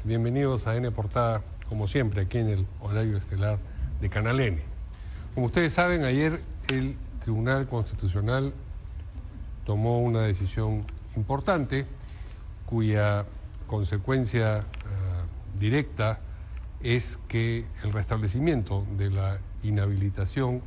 bienvenidos a N Portada, como siempre, aquí en el horario estelar de Canal N. Como ustedes saben, ayer el Tribunal Constitucional tomó una decisión importante, cuya consecuencia directa es que el restablecimiento de la inhabilitación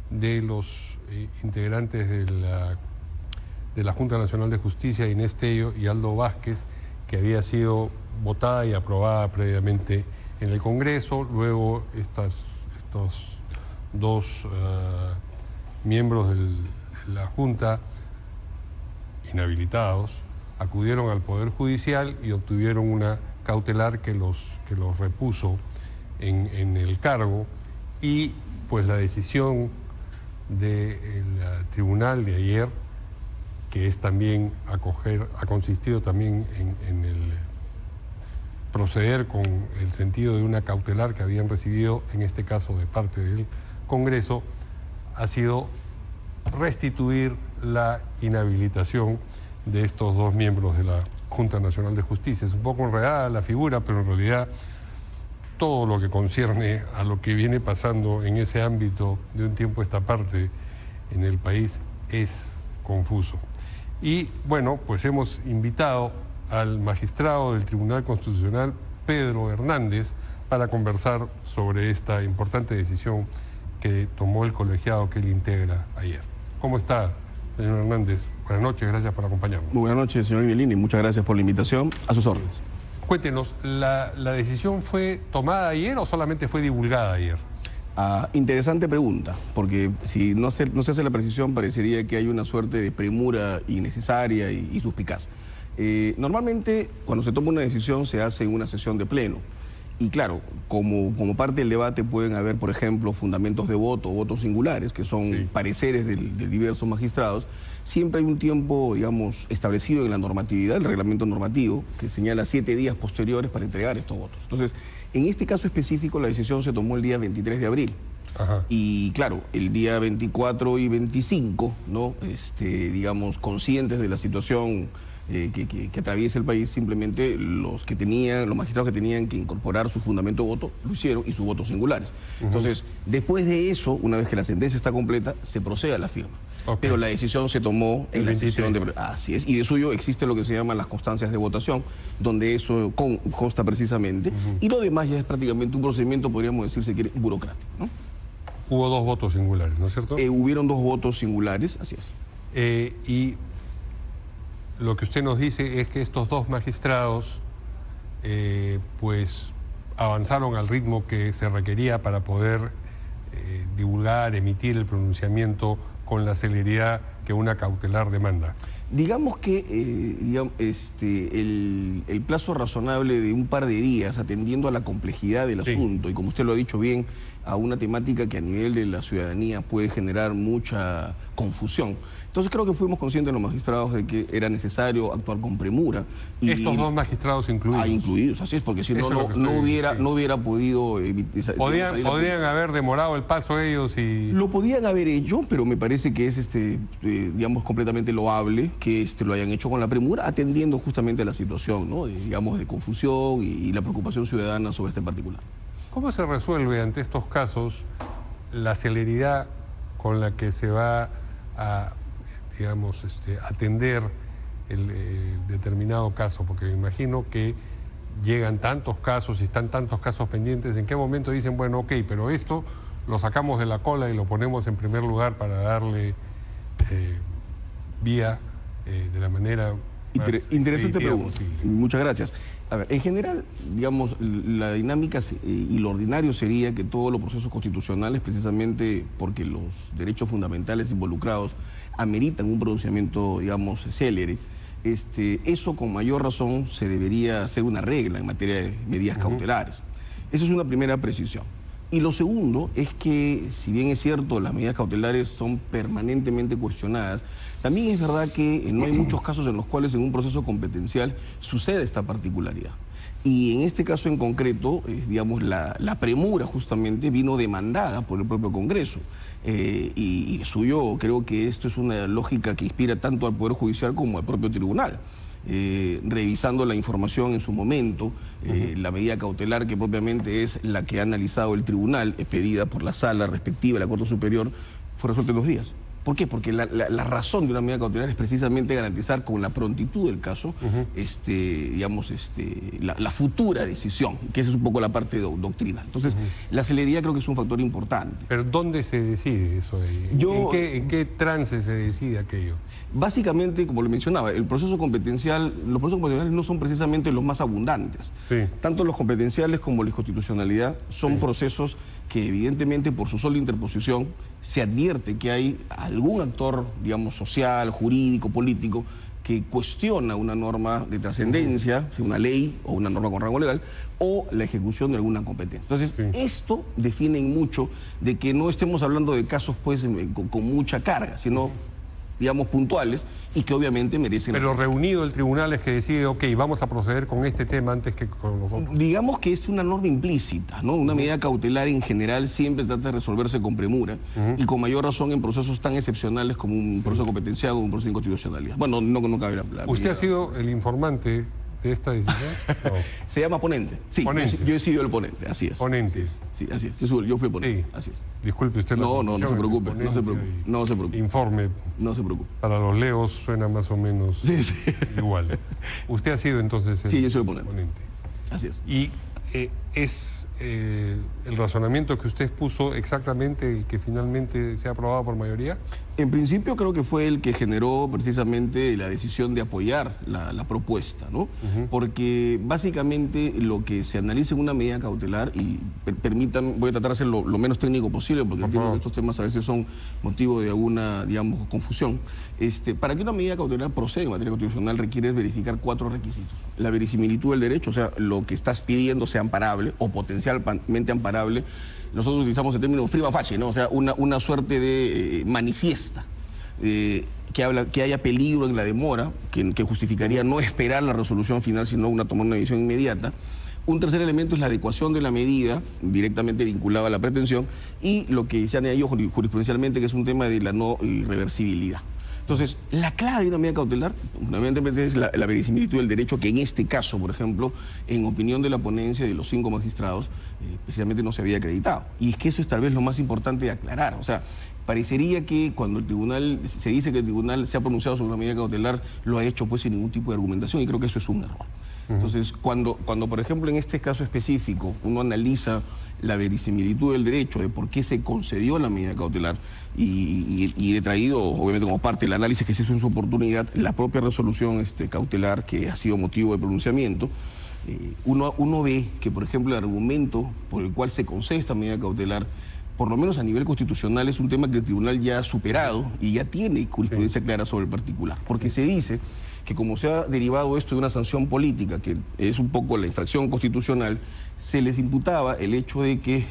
de los integrantes de la Junta Nacional de Justicia, Inés Tello y Aldo Vázquez, que había sido votada y aprobada previamente en el Congreso. Luego estos dos miembros de la Junta inhabilitados acudieron al Poder Judicial y obtuvieron una cautelar que los repuso en el cargo, y pues la decisión del tribunal de ayer, que es también ha consistido también en el proceder con el sentido de una cautelar que habían recibido, en este caso de parte del Congreso, ha sido restituir la inhabilitación de estos dos miembros de la Junta Nacional de Justicia. Es un poco enredada la figura, pero en realidad todo lo que concierne a lo que viene pasando en ese ámbito de un tiempo a esta parte en el país es confuso. Y bueno, pues hemos invitado al magistrado del Tribunal Constitucional, Pedro Hernández, para conversar sobre esta importante decisión que tomó el colegiado que él integra ayer. ¿Cómo está, señor Hernández? Buenas noches, gracias por acompañarnos. Muy buenas noches, señor Ibelini, muchas gracias por la invitación. A sus órdenes. Cuéntenos, ¿la decisión fue tomada ayer o solamente fue divulgada ayer? Interesante pregunta, porque si no se hace la precisión parecería que hay una suerte de premura innecesaria y suspicaz. Normalmente cuando se toma una decisión se hace en una sesión de pleno. Y claro, como parte del debate pueden haber, por ejemplo, fundamentos de voto o votos singulares, que son pareceres de diversos magistrados. Siempre hay un tiempo, digamos, establecido en la normatividad, el reglamento normativo, que señala 7 días posteriores para entregar estos votos. Entonces, en este caso específico, la decisión se tomó el día 23 de abril. Ajá. Y claro, el día 24 y 25, ¿no? Digamos, conscientes de la situación que atraviesa el país, simplemente los magistrados que tenían que incorporar su fundamento de voto lo hicieron, y sus votos singulares. Entonces, después de eso, una vez que la sentencia está completa, se procede a la firma. Pero la decisión se tomó en la sesión de... Así es, y de suyo existe lo que se llaman las constancias de votación, donde eso consta precisamente, y lo demás ya es prácticamente un procedimiento, podríamos decir, si quiere, burocrático, ¿no? Hubo 2 votos singulares, ¿no es cierto? Hubieron 2 votos singulares, así es. Y lo que usted nos dice es que estos 2 magistrados pues avanzaron al ritmo que se requería para poder divulgar, emitir el pronunciamiento con la celeridad que una cautelar demanda. Digamos que el plazo razonable de un par de días, atendiendo a la complejidad del asunto, y como usted lo ha dicho bien, a una temática que a nivel de la ciudadanía puede generar mucha confusión. Entonces creo que fuimos conscientes los magistrados de que era necesario actuar con premura. Y estos 2 magistrados incluidos. Incluidos, así es, porque si no hubiera podido... ¿Podrían haber demorado el paso ellos y...? Lo podían haber hecho, pero me parece que es, digamos, completamente loable que lo hayan hecho con la premura, atendiendo justamente a la situación, ¿no? Digamos, de confusión y la preocupación ciudadana sobre este particular. ¿Cómo se resuelve ante estos casos la celeridad con la que se va a, digamos, atender el determinado caso? Porque me imagino que llegan tantos casos y están tantos casos pendientes. ¿En qué momento dicen, bueno, ok, pero esto lo sacamos de la cola y lo ponemos en primer lugar para darle vía de la manera más interesante pregunta posible? Muchas gracias. A ver, en general, digamos, la dinámica y lo ordinario sería que todos los procesos constitucionales, precisamente porque los derechos fundamentales involucrados ameritan un pronunciamiento, digamos, célere, eso con mayor razón se debería hacer una regla en materia de medidas cautelares. Esa es una primera precisión. Y lo segundo es que, si bien es cierto, las medidas cautelares son permanentemente cuestionadas, también es verdad que no hay muchos casos en los cuales en un proceso competencial sucede esta particularidad. Y en este caso en concreto, digamos, la premura justamente vino demandada por el propio Congreso. Y de suyo creo que esto es una lógica que inspira tanto al Poder Judicial como al propio tribunal. revisando la información en su momento, la medida cautelar que propiamente es la que ha analizado el tribunal, pedida por la sala respectiva de la Corte Superior, fue resuelta en 2 días. ¿Por qué? Porque la razón de una medida cautelar es precisamente garantizar con la prontitud del caso, la futura decisión, que esa es un poco la parte doctrinal. Entonces, la celeridad creo que es un factor importante. ¿Pero dónde se decide eso? ¿En qué trance se decide aquello? Básicamente, como le mencionaba, los procesos competenciales no son precisamente los más abundantes. Sí. Tanto los competenciales como la constitucionalidad son procesos que evidentemente por su sola interposición se advierte que hay algún actor, digamos, social, jurídico, político, que cuestiona una norma de trascendencia, sea una ley o una norma con rango legal, o la ejecución de alguna competencia. Entonces, esto define mucho de que no estemos hablando de casos pues con mucha carga, sino digamos, puntuales y que obviamente merecen... Pero reunido el tribunal es que decide, ok, vamos a proceder con este tema antes que con los otros. Digamos que es una norma implícita, ¿no? Una medida cautelar en general siempre trata de resolverse con premura y con mayor razón en procesos tan excepcionales como un proceso competencial o un proceso de inconstitucionalidad. Bueno, no cabe la ¿Usted ha sido el informante de esta decisión? No. Se llama ponente. Sí, ponente. Yo he sido el ponente, así es. Ponente. Sí, así es. Yo fui ponente, Sí. así es. Disculpe usted la No se preocupe, no se preocupe. Informe. No se preocupe. Para los leos suena más o menos igual. ¿Usted ha sido entonces el yo soy el ponente. Así es. Y es el razonamiento que usted expuso exactamente el que finalmente se ha aprobado por mayoría. En principio creo que fue el que generó precisamente la decisión de apoyar la propuesta, ¿no? Porque básicamente lo que se analiza en una medida cautelar, y permitan, voy a tratar de ser lo menos técnico posible, porque entiendo que estos temas a veces son motivo de alguna, digamos, confusión. Para que una medida cautelar proceda en materia constitucional requiere verificar 4 requisitos. La verisimilitud del derecho, o sea, lo que estás pidiendo sea amparable o potencialmente amparable. Nosotros utilizamos el término prima facie, ¿no? O sea, una suerte de manifiesta, que haya peligro en la demora, que justificaría no esperar la resolución final, sino tomar una decisión inmediata. Un tercer elemento es la adecuación de la medida, directamente vinculada a la pretensión, y lo que se ha añadido jurisprudencialmente, que es un tema de la no irreversibilidad. Entonces, la clave de una medida cautelar, fundamentalmente, es la verisimilitud del derecho, que en este caso, por ejemplo, en opinión de la ponencia de los 5 magistrados, precisamente no se había acreditado. Y es que eso es tal vez lo más importante de aclarar. O sea, parecería que cuando el tribunal, se dice que el tribunal se ha pronunciado sobre una medida cautelar, lo ha hecho pues sin ningún tipo de argumentación, y creo que eso es un error. Entonces, cuando, por ejemplo, en este caso específico, uno analiza la verisimilitud del derecho, de por qué se concedió la medida cautelar, y he traído, obviamente, como parte del análisis que se hizo en su oportunidad, la propia resolución cautelar que ha sido motivo de pronunciamiento, uno ve que, por ejemplo, el argumento por el cual se concede esta medida cautelar, por lo menos a nivel constitucional, es un tema que el tribunal ya ha superado y ya tiene jurisprudencia clara sobre el particular, porque se dice que como se ha derivado esto de una sanción política, que es un poco la infracción constitucional, se les imputaba el hecho de que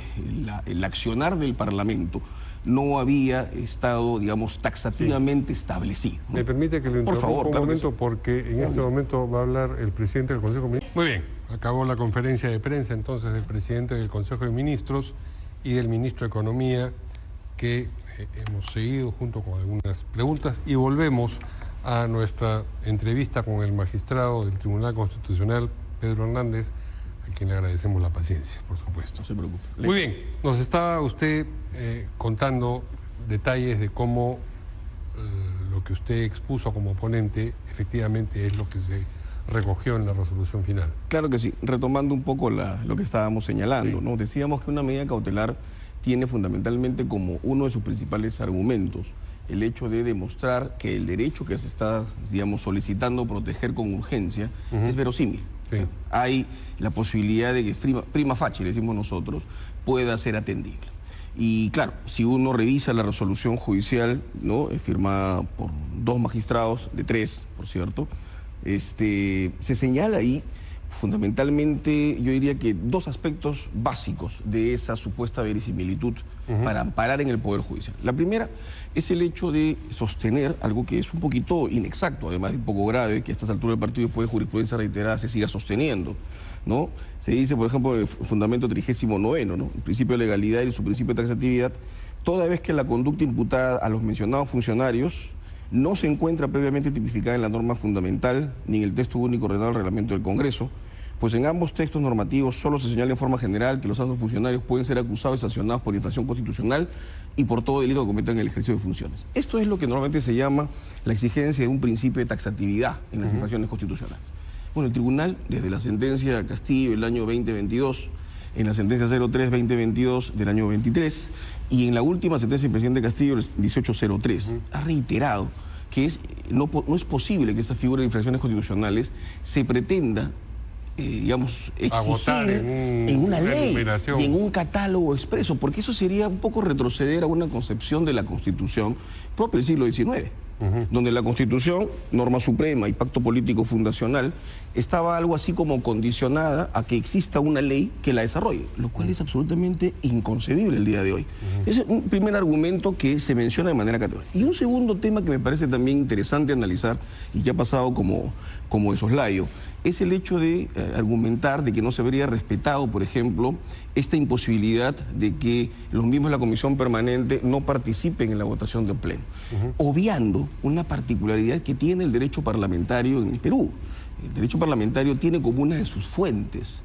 el accionar del Parlamento no había estado, digamos, taxativamente establecido, ¿no? ¿Me permite que lo interrumpa un momento? Porque en este momento va a hablar el presidente del Consejo de Ministros. Muy bien, acabó la conferencia de prensa entonces del presidente del Consejo de Ministros y del ministro de Economía, que hemos seguido junto con algunas preguntas, y volvemos a nuestra entrevista con el magistrado del Tribunal Constitucional, Pedro Hernández, a quien le agradecemos la paciencia, por supuesto. No se preocupe. Muy bien, nos estaba usted contando detalles de cómo lo que usted expuso como ponente efectivamente es lo que se recogió en la resolución final. Claro que sí, retomando un poco lo que estábamos señalando, ¿no? Decíamos que una medida cautelar tiene fundamentalmente como uno de sus principales argumentos el hecho de demostrar que el derecho que se está, digamos, solicitando proteger con urgencia es verosímil. Sí. O sea, hay la posibilidad de que prima facie, le decimos nosotros, pueda ser atendible. Y claro, si uno revisa la resolución judicial, ¿no?, firmada por 2 magistrados, de 3, por cierto, se señala ahí fundamentalmente, yo diría que 2 aspectos básicos de esa supuesta verisimilitud para amparar en el Poder Judicial. La primera es el hecho de sostener algo que es un poquito inexacto, además de un poco grave, que a estas alturas del partido, después de jurisprudencia reiterada, se siga sosteniendo, ¿no? Se dice, por ejemplo, el fundamento 39º, ¿no?, el principio de legalidad y su principio de taxatividad, toda vez que la conducta imputada a los mencionados funcionarios no se encuentra previamente tipificada en la norma fundamental ni en el texto único ordenado del reglamento del Congreso, pues en ambos textos normativos solo se señala en forma general que los altos funcionarios pueden ser acusados y sancionados por infracción constitucional y por todo delito que cometan en el ejercicio de funciones. Esto es lo que normalmente se llama la exigencia de un principio de taxatividad en las infracciones constitucionales. Bueno, el tribunal, desde la sentencia Castillo del año 2022, en la sentencia 03-2022 del año 23 y en la última sentencia del presidente Castillo, el 1803, ha reiterado que no es posible que esa figura de infracciones constitucionales se pretenda digamos, exigir en una ley y en un catálogo expreso, porque eso sería un poco retroceder a una concepción de la Constitución propia del siglo XIX, donde la Constitución, norma suprema y pacto político fundacional, estaba algo así como condicionada a que exista una ley que la desarrolle, lo cual es absolutamente inconcebible el día de hoy. Ese es un primer argumento que se menciona de manera categórica. Y un segundo tema que me parece también interesante analizar y que ha pasado como de soslayo, es el hecho de argumentar de que no se habría respetado, por ejemplo, esta imposibilidad de que los miembros de la Comisión Permanente no participen en la votación del Pleno, obviando una particularidad que tiene el derecho parlamentario en el Perú. El derecho parlamentario tiene como una de sus fuentes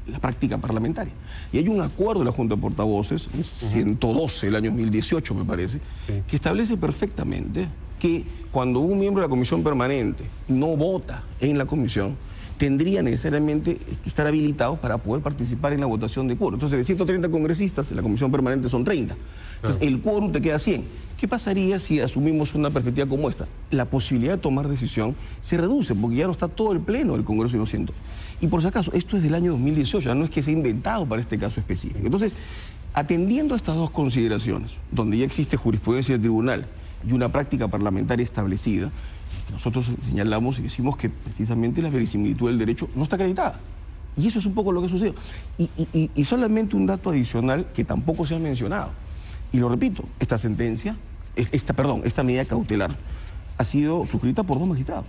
la práctica parlamentaria. Y hay un acuerdo de la Junta de Portavoces, 112 del año 2018 me parece, que establece perfectamente que cuando un miembro de la Comisión Permanente no vota en la comisión, tendría necesariamente que estar habilitado para poder participar en la votación de quórum. Entonces, de 130 congresistas, en la Comisión Permanente son 30. Entonces, el quórum te queda 100. ¿Qué pasaría si asumimos una perspectiva como esta? La posibilidad de tomar decisión se reduce, porque ya no está todo el Pleno del Congreso y lo siento. Y por si acaso, esto es del año 2018, ya no es que se ha inventado para este caso específico. Entonces, atendiendo a estas dos consideraciones, donde ya existe jurisprudencia del tribunal y una práctica parlamentaria establecida, nosotros señalamos y decimos que precisamente la verisimilitud del derecho no está acreditada. Y eso es un poco lo que sucedió. Y solamente un dato adicional que tampoco se ha mencionado. Y lo repito, esta sentencia, esta medida cautelar ha sido suscrita por 2 magistrados.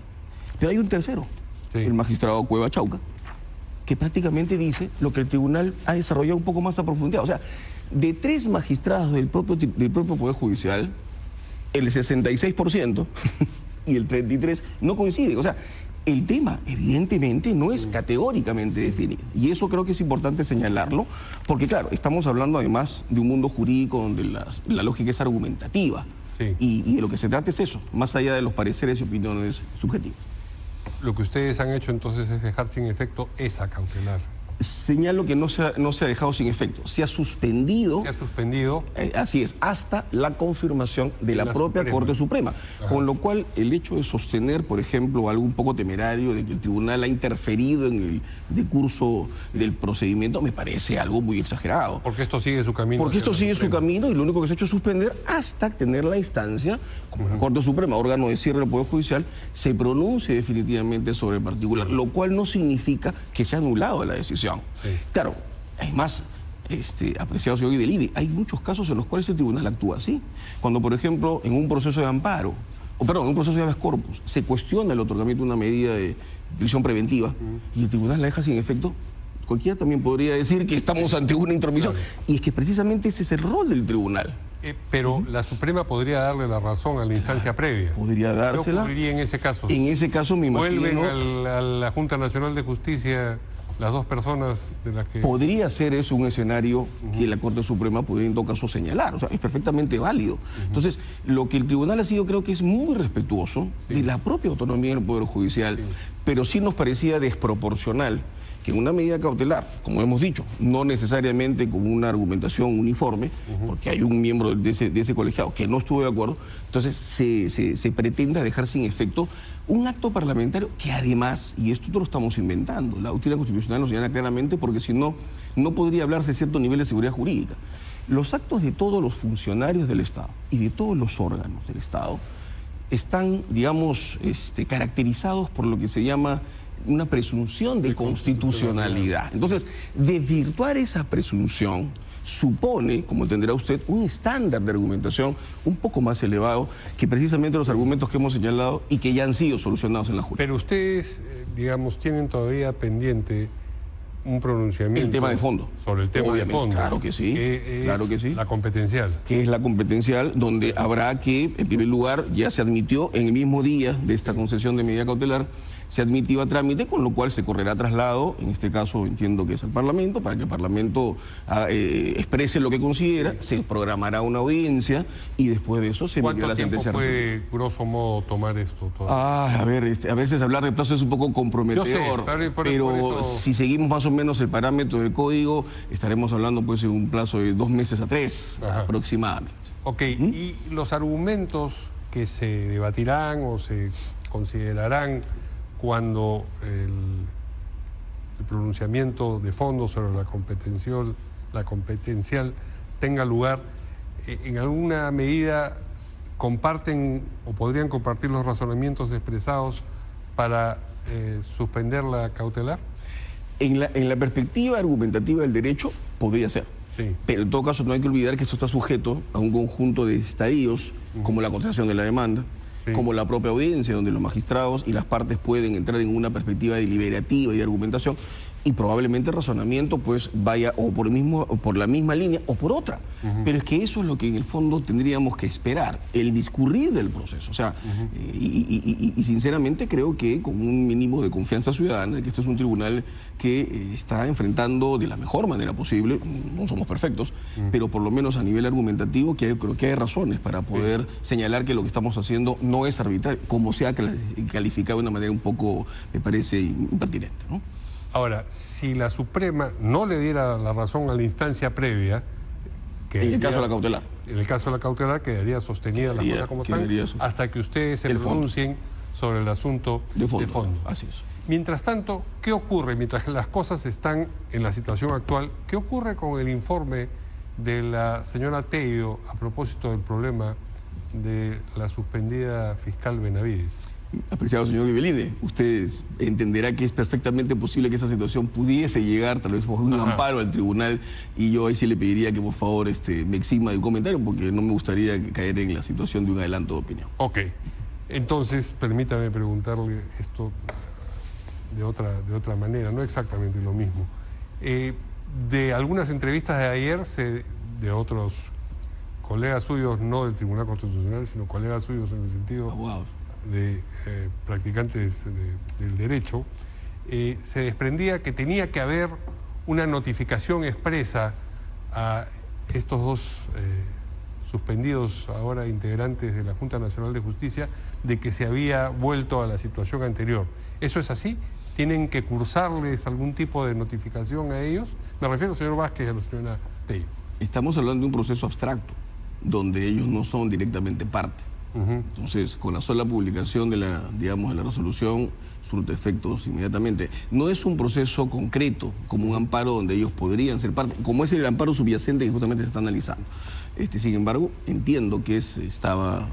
Pero hay un tercero, el magistrado Cueva Chauca, que prácticamente dice lo que el tribunal ha desarrollado un poco más a profundidad. O sea, de 3 magistrados del propio Poder Judicial, el 66% y el 33% no coinciden. O sea, el tema evidentemente no es categóricamente definido. Y eso creo que es importante señalarlo, porque claro, estamos hablando además de un mundo jurídico donde la lógica es argumentativa. Y de lo que se trata es eso, más allá de los pareceres y opiniones subjetivas. Lo que ustedes han hecho entonces es dejar sin efecto esa cautelar. Señalo que no se ha dejado sin efecto, se ha suspendido. Se ha suspendido. Así es, hasta la confirmación de la propia Corte Suprema. Con lo cual, el hecho de sostener, por ejemplo, algo un poco temerario de que el tribunal ha interferido en el decurso del procedimiento, me parece algo muy exagerado. Porque esto sigue su camino. Porque esto sigue su camino y lo único que se ha hecho es suspender hasta tener la instancia, como la Corte Suprema, órgano de cierre del Poder Judicial, se pronuncie definitivamente sobre el particular, lo cual no significa que se ha anulado la decisión. Claro, además, apreciado señor Guidelini, hay muchos casos en los cuales el tribunal actúa así. Cuando, por ejemplo, en un proceso de amparo, en un proceso de habeas corpus, se cuestiona el otorgamiento de una medida de prisión preventiva y el tribunal la deja sin efecto, cualquiera también podría decir que estamos ante una intromisión. Y es que precisamente ese es el rol del tribunal. Pero la Suprema podría darle la razón a la instancia previa. Podría dársela. ¿Qué ocurriría en ese caso? En ese caso me imagino... ¿Vuelven a la Junta Nacional de Justicia las 2 personas de las que...? Podría ser eso un escenario que la Corte Suprema podría en todo caso señalar. O sea, es perfectamente válido. Entonces, lo que el tribunal ha sido, creo que es muy respetuoso de la propia autonomía del Poder Judicial, pero sí nos parecía desproporcional que en una medida cautelar, como hemos dicho, no necesariamente con una argumentación uniforme, porque hay un miembro de ese colegiado que no estuvo de acuerdo, entonces se pretenda dejar sin efecto un acto parlamentario que además, y esto lo estamos inventando, la doctrina constitucional nos señala claramente, porque si no, no podría hablarse de cierto nivel de seguridad jurídica. Los actos de todos los funcionarios del Estado y de todos los órganos del Estado están, digamos, caracterizados por lo que se llama una presunción de constitucionalidad. Entonces, desvirtuar esa presunción supone, como entenderá usted, un estándar de argumentación un poco más elevado que precisamente los argumentos que hemos señalado y que ya han sido solucionados en la justicia. Pero ustedes, digamos, tienen todavía pendiente un pronunciamiento. El tema de fondo. Sobre el tema Obviamente, de fondo. claro que sí. Claro que sí. La competencial. Que es la competencial, donde habrá que, en primer lugar, ya se admitió en el mismo día de esta concesión de medida cautelar, se admitió a trámite, con lo cual se correrá traslado, en este caso entiendo que es al Parlamento, para que el Parlamento exprese lo que considera, se programará una audiencia y después de eso se emitirá la sentencia. ¿Cuánto tiempo puede, grosso modo, tomar esto todavía? A veces hablar de plazo es un poco comprometedor, pero eso... si seguimos más o menos el parámetro del código, estaremos hablando pues de un plazo de 2 meses a 3 aproximadamente. Ok, ¿y los argumentos que se debatirán o se considerarán cuando el pronunciamiento de fondo sobre la competencial tenga lugar, en alguna medida comparten o podrían compartir los razonamientos expresados para suspender la cautelar? En la perspectiva argumentativa del derecho, podría ser. Sí. Pero en todo caso no hay que olvidar que esto está sujeto a un conjunto de estadios, como la contestación de la demanda, como la propia audiencia, donde los magistrados y las partes pueden entrar en una perspectiva deliberativa y de argumentación, y probablemente el razonamiento pues vaya o por la misma línea o por otra. Pero es que eso es lo que en el fondo tendríamos que esperar, el discurrir del proceso. O sea, y sinceramente creo que con un mínimo de confianza ciudadana, que esto es un tribunal que está enfrentando de la mejor manera posible, no somos perfectos, pero por lo menos a nivel argumentativo creo que hay razones para poder señalar que lo que estamos haciendo no es arbitrario, como se ha calificado de una manera un poco, me parece, impertinente, ¿no? Ahora, si la Suprema no le diera la razón a la instancia previa... En el caso de la cautelar. En el caso de la cautelar quedaría sostenida las cosas como están hasta que ustedes se pronuncien sobre el asunto de fondo. Así es. Mientras tanto, ¿qué ocurre mientras las cosas están en la situación actual? ¿Qué ocurre con el informe de la señora Tello a propósito del problema de la suspendida fiscal Benavides? Apreciado señor Ghibellini, usted entenderá que es perfectamente posible que esa situación pudiese llegar tal vez por un amparo al tribunal, y yo ahí sí le pediría que por favor me exima del comentario, porque no me gustaría caer en la situación de un adelanto de opinión. Ok, entonces permítame preguntarle esto de otra manera, no exactamente lo mismo. De algunas entrevistas de ayer, de otros colegas suyos, no del Tribunal Constitucional, sino colegas suyos en el sentido de practicantes del derecho, se desprendía que tenía que haber una notificación expresa a estos dos suspendidos ahora integrantes de la Junta Nacional de Justicia de que se había vuelto a la situación anterior. ¿Eso es así? ¿Tienen que cursarles algún tipo de notificación a ellos? Me refiero al señor Vázquez y a la señora Tello. Estamos hablando de un proceso abstracto, donde ellos no son directamente parte. Entonces, con la sola publicación de la resolución, surte efectos inmediatamente. No es un proceso concreto, como un amparo donde ellos podrían ser parte, como es el amparo subyacente que justamente se está analizando. Sin embargo, entiendo que se estaba,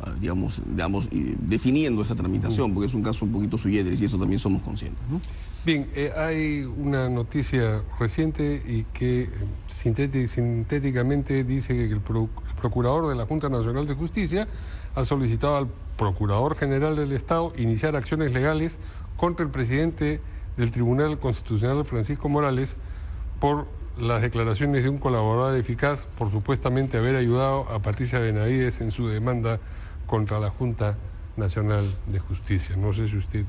definiendo esa tramitación, porque es un caso un poquito sui generis y eso también somos conscientes, ¿no? Bien, hay una noticia reciente y que sintéticamente dice que el procurador de la Junta Nacional de Justicia ha solicitado al Procurador General del Estado iniciar acciones legales contra el presidente del Tribunal Constitucional, Francisco Morales, por las declaraciones de un colaborador eficaz por supuestamente haber ayudado a Patricia Benavides en su demanda contra la Junta Nacional de Justicia. No sé si usted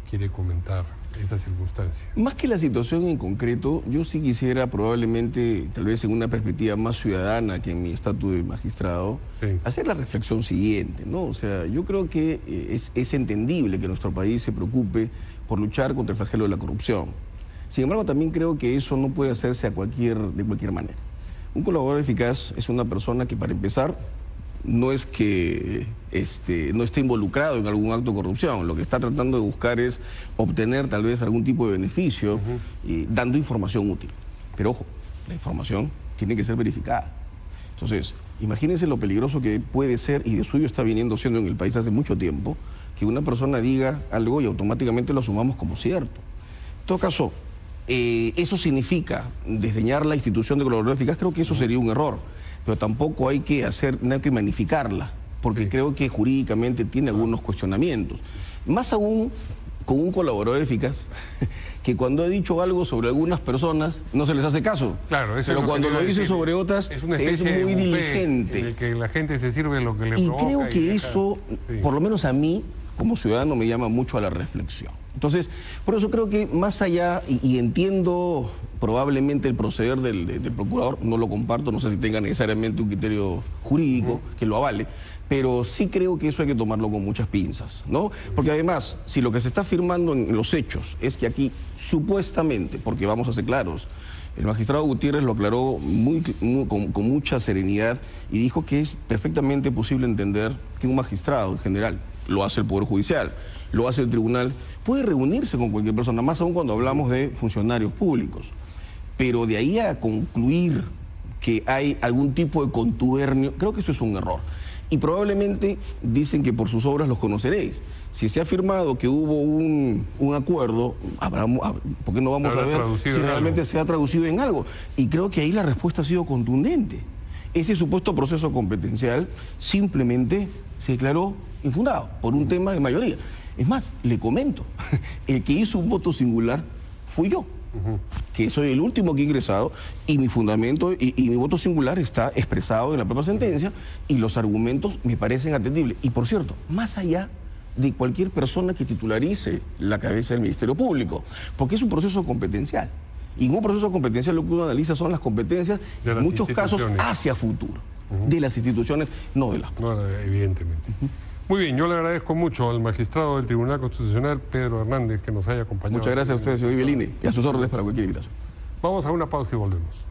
quiere comentar esa circunstancia. Más que la situación en concreto, yo sí quisiera probablemente, tal vez en una perspectiva más ciudadana que en mi estatus de magistrado, hacer la reflexión siguiente, ¿no? O sea, yo creo que es entendible que nuestro país se preocupe por luchar contra el flagelo de la corrupción. Sin embargo, también creo que eso no puede hacerse de cualquier manera. Un colaborador eficaz es una persona que, para empezar, no es que no esté involucrado en algún acto de corrupción. Lo que está tratando de buscar es obtener tal vez algún tipo de beneficio dando información útil. Pero ojo, la información tiene que ser verificada. Entonces, imagínense lo peligroso que puede ser, y de suyo está viniendo siendo en el país hace mucho tiempo, que una persona diga algo y automáticamente lo asumamos como cierto. En todo caso, eso significa desdeñar la institución de colaborador eficaz. Creo que eso sería un error. Pero tampoco hay que magnificarla, porque creo que jurídicamente tiene algunos cuestionamientos. Más aún con un colaborador eficaz que cuando ha dicho algo sobre algunas personas no se les hace caso. Claro, eso pero es cuando lo dice sobre otras es una se es especie muy de buffet diligente. en el que la gente se sirve lo que le Y provoca. creo que eso, sí, por lo menos a mí, como ciudadano, me llama mucho a la reflexión. Entonces, por eso creo que más allá, y entiendo probablemente el proceder del procurador, no lo comparto, no sé si tenga necesariamente un criterio jurídico que lo avale, pero sí creo que eso hay que tomarlo con muchas pinzas, ¿no? Porque además, si lo que se está afirmando en los hechos es que aquí, supuestamente, porque vamos a ser claros, el magistrado Gutiérrez lo aclaró con mucha serenidad y dijo que es perfectamente posible entender que un magistrado en general, lo hace el Poder Judicial, lo hace el tribunal, puede reunirse con cualquier persona, más aún cuando hablamos de funcionarios públicos. Pero de ahí a concluir que hay algún tipo de contubernio, creo que eso es un error. Y probablemente dicen que por sus obras los conoceréis. Si se ha afirmado que hubo un acuerdo, ¿por qué no vamos a ver si realmente se ha traducido en algo? Y creo que ahí la respuesta ha sido contundente. Ese supuesto proceso competencial simplemente se declaró infundado por un tema de mayoría. Es más, le comento, el que hizo un voto singular fui yo, que soy el último que he ingresado, y mi fundamento y mi voto singular está expresado en la propia sentencia, y los argumentos me parecen atendibles. Y por cierto, más allá de cualquier persona que titularice la cabeza del Ministerio Público, porque es un proceso competencial. Y en un proceso competencial lo que uno analiza son las competencias, en muchos casos, hacia futuro, de las instituciones, no de las personas. No, evidentemente. Muy bien, yo le agradezco mucho al magistrado del Tribunal Constitucional, Pedro Hernández, que nos haya acompañado. Muchas gracias a ustedes, señor Ibelini, y a sus órdenes para cualquier invitación. Vamos a una pausa y volvemos.